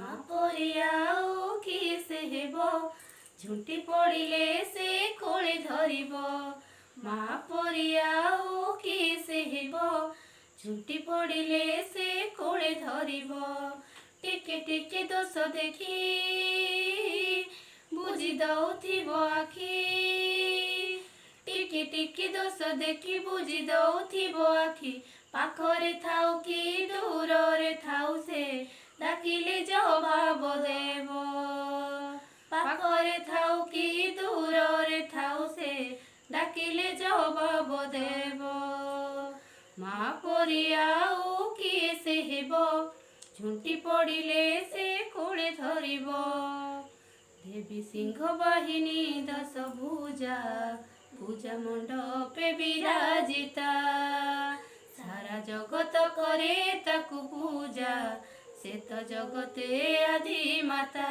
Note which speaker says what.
Speaker 1: माँ परिया ओ किए से हेब झुंटी पड़िले से कोले धरिब माँ परिया ओ किए से हेब झुंटी पड़िले से कोले धरिब टिके टिके दोष देखी बुझी दउथिब आखि टिके टिके दोष देखी बुझी दउथिब आखि पाखरे थाउ कि दूरे थाउ से डाकिले जवाब देव पाखरे थाउ कि दूरे थाउ से डाकिले जवाब देव माँ परिया ओ किए से हेब झुंटी पड़िले से कोले धरिब देवी सिंह बाहिनी दश भुजा पूजा मंडपे विराजिता सारा जगत करे ताकु पूजा से तो जगते आदि माता।